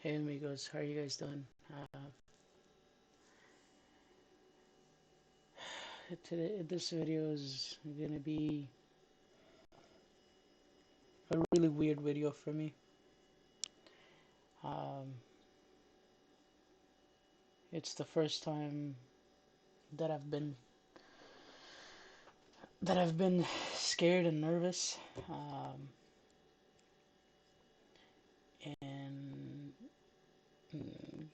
Hey amigos, how are you guys doing? Today, this video is gonna be a really weird video for me. Um, it's the first time that I've been scared and nervous, and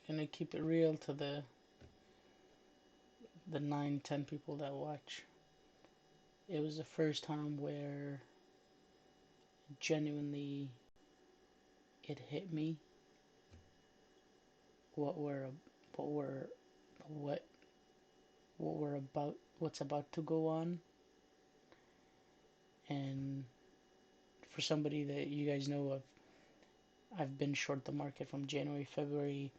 gonna keep it real to the 9, 10 people that watch. It was the first time where genuinely it hit me what we're what we're what what we're about what's about to go on. And for somebody that you guys know of, I've been short the market from January, February.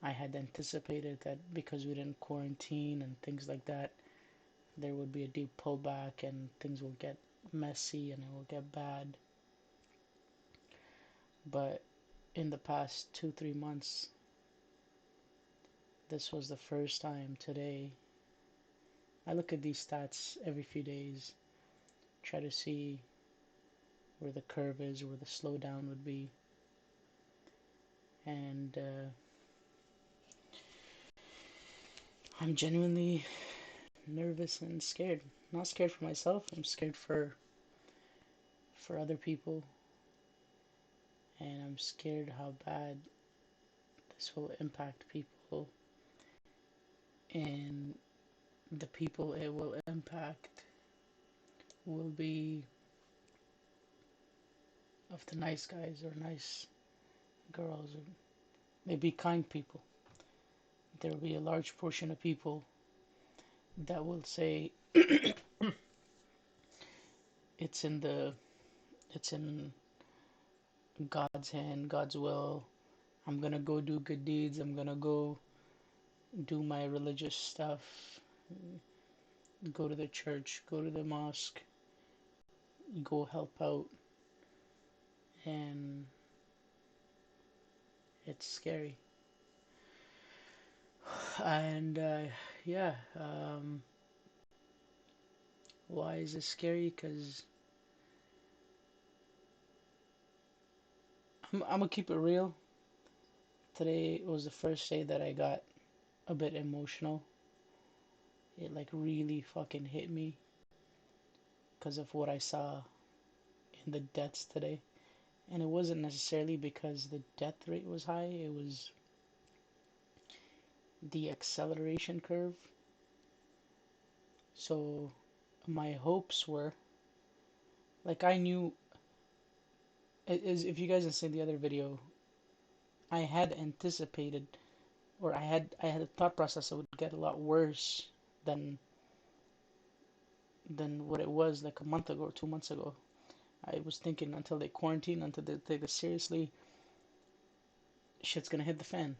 I had anticipated that because we didn't quarantine and things like that, there would be a deep pullback and things will get messy and it will get bad. But in the past 2, 3 months, this was the first time today. I look at these stats every few days, try to see where the curve is, where the slowdown would be. And I'm genuinely nervous and scared. Not scared for myself, I'm scared for other people, and I'm scared how bad this will impact people, and the people it will impact will be of the nice guys or nice girls, or maybe kind people. There will be a large portion of people that will say it's in the it's in God's hand, God's will. I'm gonna go do good deeds. I'm gonna go do my religious stuff, go to the church, go to the mosque, go help out, and it's scary. And yeah, why is it scary? Because I'm gonna keep it real. Today was the first day that I got a bit emotional. It like really fucking hit me because of what I saw in the deaths today. And it wasn't necessarily because the death rate was high, it was the acceleration curve. So my hopes were, like, I knew, as if you guys have seen the other video, I had anticipated, or I had a thought process that would get a lot worse than what it was like a month ago or 2 months ago. I was thinking until they quarantine, until they take this seriously, shit's gonna hit the fan.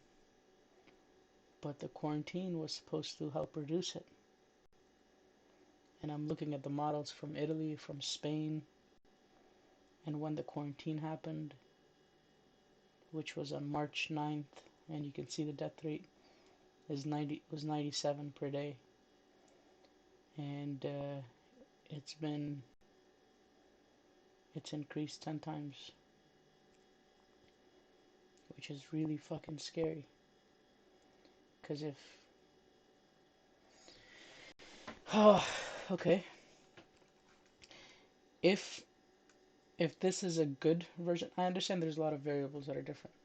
But the quarantine was supposed to help reduce it. And I'm looking at the models from Italy, from Spain, and when the quarantine happened, which was on March 9th, and you can see the death rate is 97 per day, and it's increased 10 times, which is really fucking scary. Because oh, okay, if if this is a good version, I understand there's a lot of variables that are different.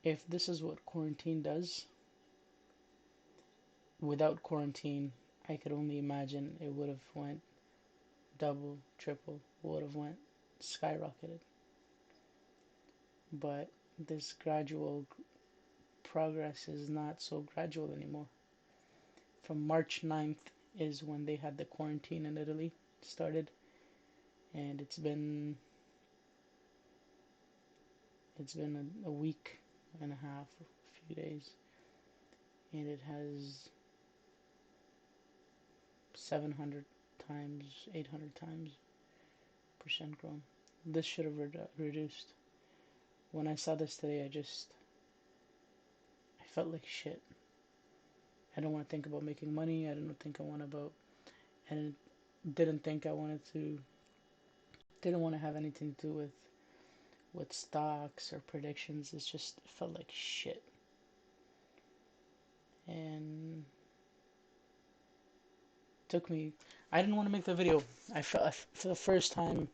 If this is what quarantine does, without quarantine, I could only imagine it would have went double, triple, would have went skyrocketed. But this gradual progress is not so gradual anymore. From March 9th is when they had the quarantine in Italy started, and it's been a week and a half, a few days, and it has 700 times, 800 times percent grown. This should have reduced. when I saw this today, I felt like shit. I don't want to think about making money. I don't think I want about, and didn't think I wanted to, didn't want to have anything to do with stocks or predictions. It's just it felt like shit. And took me, I didn't want to make the video. I felt for the first time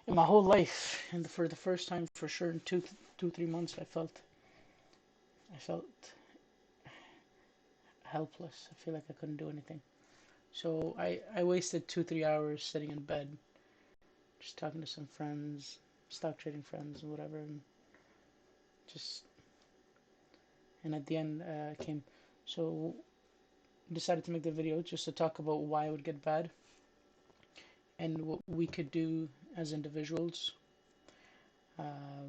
in my whole life, and for the first time for sure in 3 months, I felt helpless. I feel like I couldn't do anything. So I wasted 2 3 hours sitting in bed, just talking to some friends, stock trading friends, and whatever, and just and at the end came. So decided to make the video just to talk about why it would get bad and what we could do as individuals uh,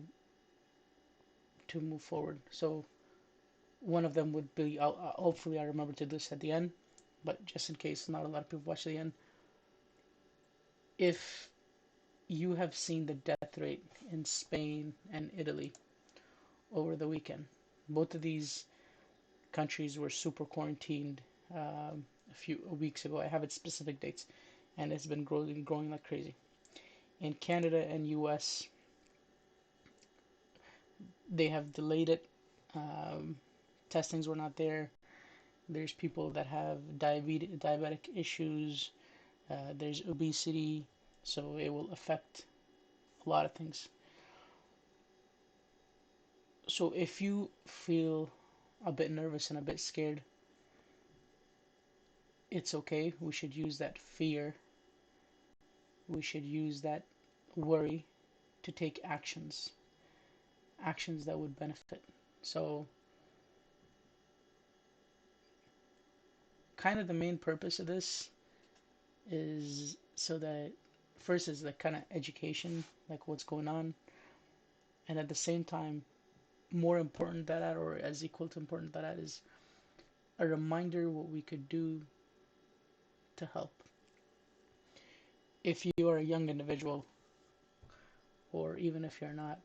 to move forward. So one of them would be, hopefully I remember to do this at the end, but just in case not a lot of people watch the end. If you have seen the death rate in Spain and Italy over the weekend, both of these countries were super quarantined a few weeks ago. I have its specific dates, and it's been growing like crazy. In Canada and US, they have delayed it. Um, Testings were not there. There's people that have diabetic issues. There's obesity, so it will affect a lot of things. So if you feel a bit nervous and a bit scared, it's okay. We should use that fear. We should use that worry to take actions that would benefit. So kind of the main purpose of this is so that first is the kind of education, like what's going on, and at the same time, more important than that, or as equal to important than that, is a reminder what we could do to help. If you are a young individual, or even if you're not,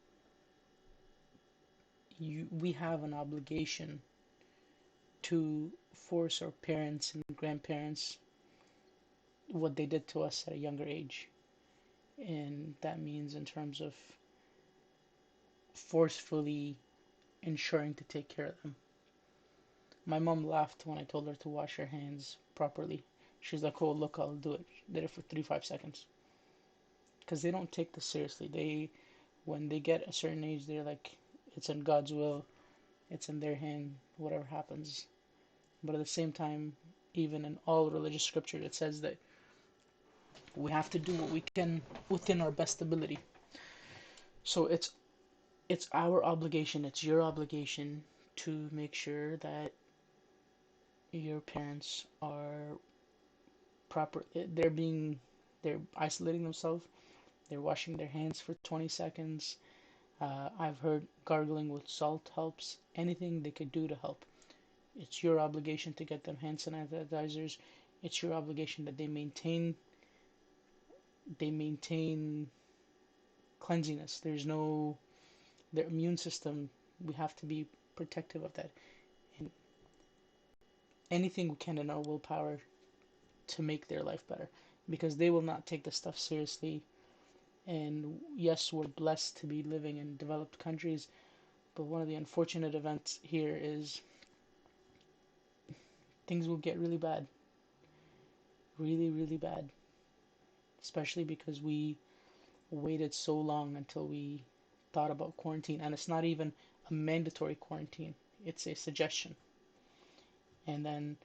we have an obligation to force our parents and grandparents what they did to us at a younger age. And that means in terms of forcefully ensuring to take care of them. My mom laughed when I told her to wash her hands properly. She's like, "Oh, look, I'll do it." Did it for 5 seconds. Because they don't take this seriously. When they get a certain age, they're like, it's in God's will, it's in their hand, whatever happens. But at the same time, even in all religious scripture, it says that we have to do what we can within our best ability. So it's our obligation, it's your obligation to make sure that your parents are proper. They're isolating themselves. They're washing their hands for 20 seconds. I've heard gargling with salt helps. Anything they could do to help. It's your obligation to get them hand sanitizers. It's your obligation that they maintain cleanliness. Their immune system. We have to be protective of that. And anything we can in our willpower to make their life better, because they will not take this stuff seriously. And yes, we're blessed to be living in developed countries, but one of the unfortunate events here is things will get really bad. Really, really bad. Especially because we waited so long until we thought about quarantine. And it's not even a mandatory quarantine, it's a suggestion. And then,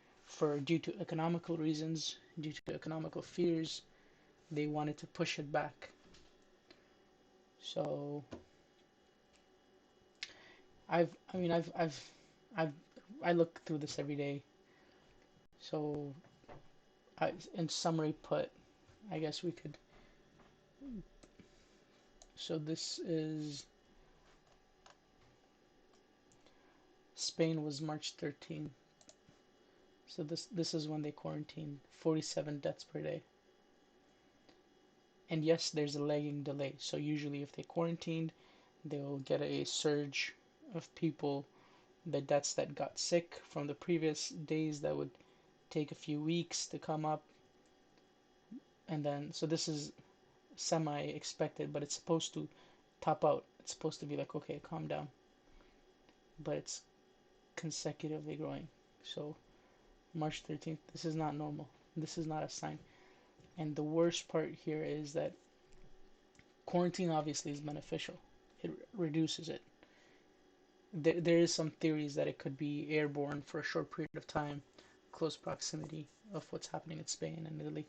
due to economical reasons, due to economical fears, they wanted to push it back. So I mean, I've, I look through this every day. So, in summary, I guess we could. So this is Spain was March 13th. So this is when they quarantined. 47 deaths per day. And yes, there's a lagging delay. So usually, if they quarantined, They'll get a surge of people that got sick from the previous days that would take a few weeks to come up, and then so this is semi expected, but it's supposed to top out. It's supposed to be like, okay, calm down, but it's consecutively growing. So March 13th, this is not normal. This is not a sign. And the worst part here is that quarantine obviously is beneficial. It reduces it. There is some theories that it could be airborne for a short period of time, close proximity of what's happening in Spain and Italy.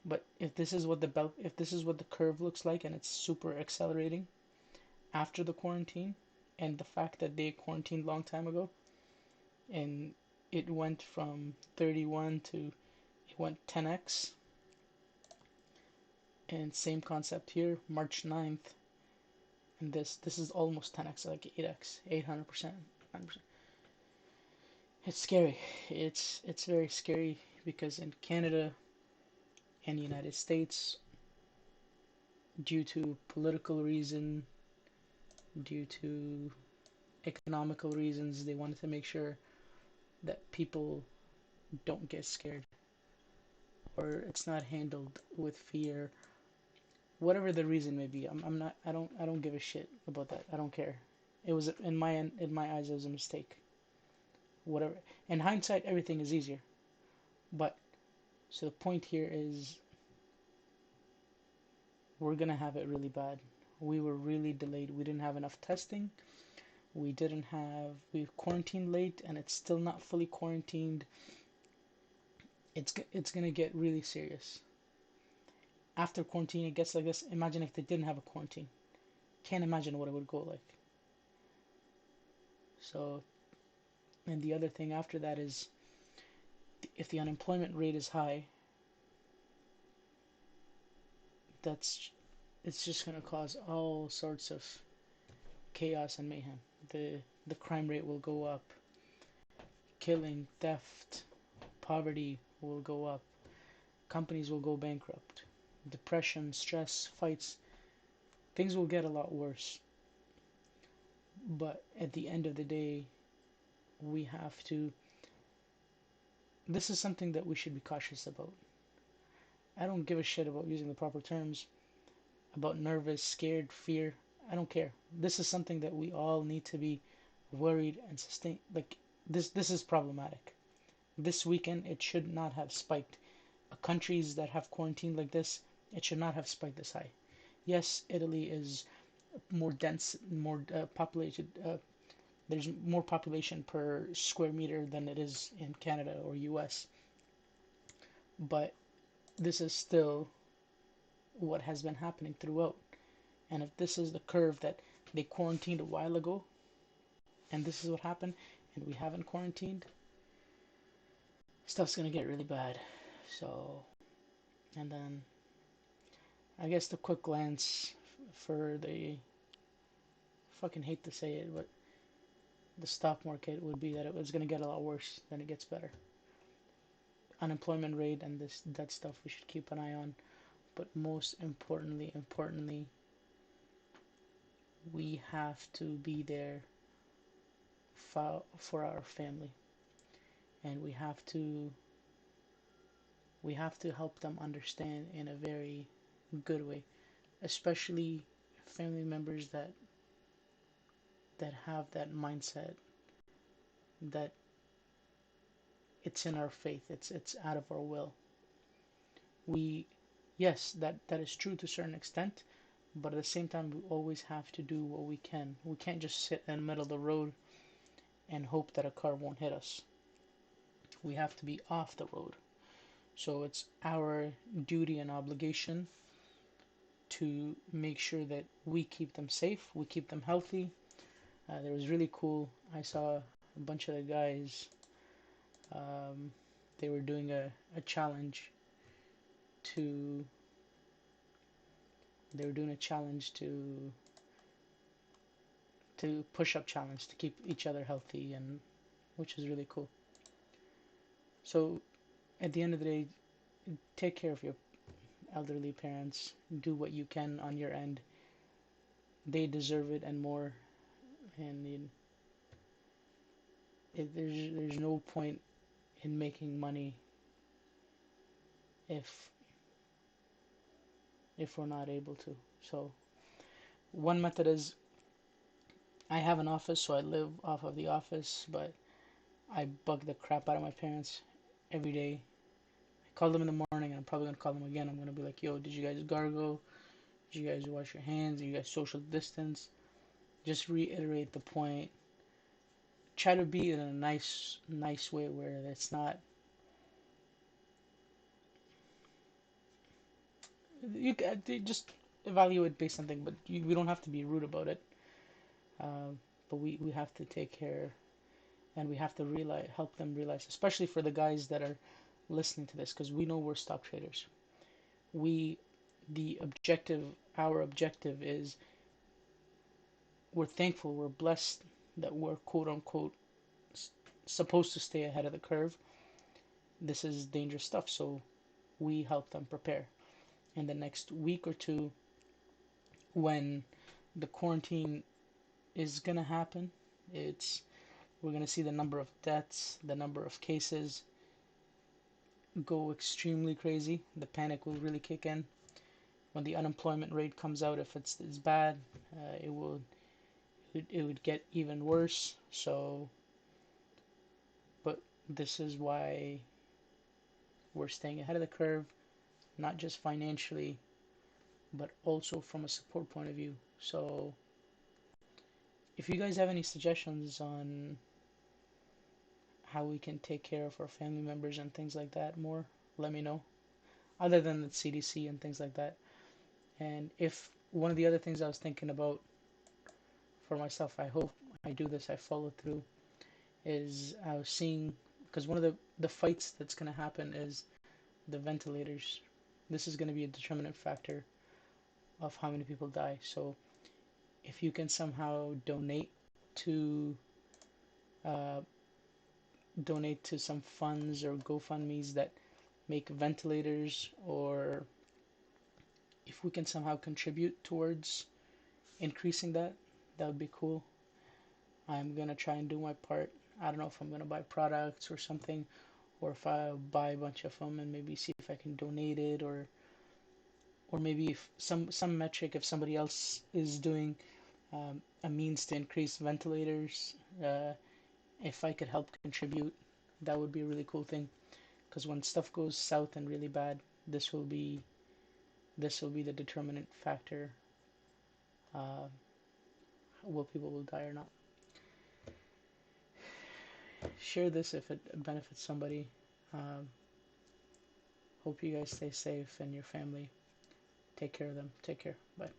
But if this is what the curve looks like, and it's super accelerating after the quarantine, and the fact that they quarantined a long time ago, and it went from 31 to it went 10x, and same concept here, March 9th, and this is almost 10x, like 8x, 800%, 9%. It's scary. It's very scary because in Canada and the United States, due to political reason, due to economical reasons, they wanted to make sure that people don't get scared or it's not handled with fear, whatever the reason may be. I'm not. I don't give a shit about that. I don't care. It was in my eyes, it was a mistake. Whatever. In hindsight, everything is easier. But so the point here is we're gonna have it really bad. We were really delayed. We didn't have enough testing. We quarantined late, and it's still not fully quarantined. It's gonna get really serious. After quarantine, it gets like this. Imagine if they didn't have a quarantine. Can't imagine what it would go like. So, and the other thing after that is if the unemployment rate is high, that's it's just gonna cause all sorts of chaos and mayhem. The crime rate will go up, killing, theft, poverty will go up, companies will go bankrupt, depression, stress, fights, things will get a lot worse. But at the end of the day, we have to. This is something that we should be cautious about. I don't give a shit about using the proper terms, about nervous, scared, fear. I don't care. This is something that we all need to be worried and sustain. Like this is problematic. This weekend, it should not have spiked. Countries that have quarantined like this, it should not have spiked this high. Yes, Italy is more dense, more populated. There's more population per square meter than it is in Canada or US. But this is still what has been happening throughout. And if this is the curve that they quarantined a while ago, and this is what happened, and we haven't quarantined, stuff's gonna get really bad. So, and then I guess the quick glance for the fucking hate to say it, but the stock market would be that it was gonna get a lot worse than it gets better. Unemployment rate and this that stuff we should keep an eye on, but most importantly, we have to be there for our family, and we have to help them understand in a very good way, especially family members that have that mindset that it's in our faith, it's out of our will. We Yes, that is true to a certain extent, but at the same time we always have to do what we can. We can't just sit in the middle of the road and hope that a car won't hit us. We have to be off the road. So it's our duty and obligation to make sure that we keep them safe, we keep them healthy. It was really cool. I saw a bunch of the guys. Um, they were doing a challenge to. They were doing a challenge to push up challenge to keep each other healthy, and which is really cool. So at the end of the day, take care of your elderly parents. Do what you can on your end. they deserve it and more. And there's no point in making money if we're not able to. So one method is, I have an office, so I live off of the office, but I bug the crap out of my parents every day. I call them in the morning, and I'm probably gonna call them again. I'm gonna be like, "Yo, did you guys gargle? Did you guys wash your hands? Did you guys social distance?" Just reiterate the point. Try to be in a nice way where it's not. Just evaluate based on thing, but we don't have to be rude about it. Uh, but we have to take care, and we have to realize, help them realize, especially for the guys that are listening to this, because we know we're stock traders. We, the objective, our objective is, we're thankful, we're blessed that we're quote unquote supposed to stay ahead of the curve. This is dangerous stuff, so we help them prepare. In the next week or two, when the quarantine is gonna happen, it's we're gonna see the number of deaths, the number of cases go extremely crazy. The panic will really kick in. When the unemployment rate comes out, if it's bad, it would get even worse. So, but this is why we're staying ahead of the curve, not just financially, but also from a support point of view. So, if you guys have any suggestions on how we can take care of our family members and things like that more, let me know. Other than the CDC and things like that. And if one of the other things I was thinking about for myself, I hope I do this, I follow through, is I was seeing, because one of the fights that's going to happen is the ventilators. This is going to be a determinant factor of how many people die. So if you can somehow to uh, donate to some funds or GoFundMe's that make ventilators, or if we can somehow contribute towards increasing that, that would be cool. I'm gonna try and do my part. I don't know if I'm gonna buy products or something, or if I buy a bunch of them and maybe see if I can donate it, or maybe if some metric, if somebody else is doing a means to increase ventilators, if I could help contribute, that would be a really cool thing. Because when stuff goes south and really bad, this will be the determinant factor, uh, will people will die or not. Share this if it benefits somebody. Um, Hope you guys stay safe and your family. Take care of them. Take care. Bye.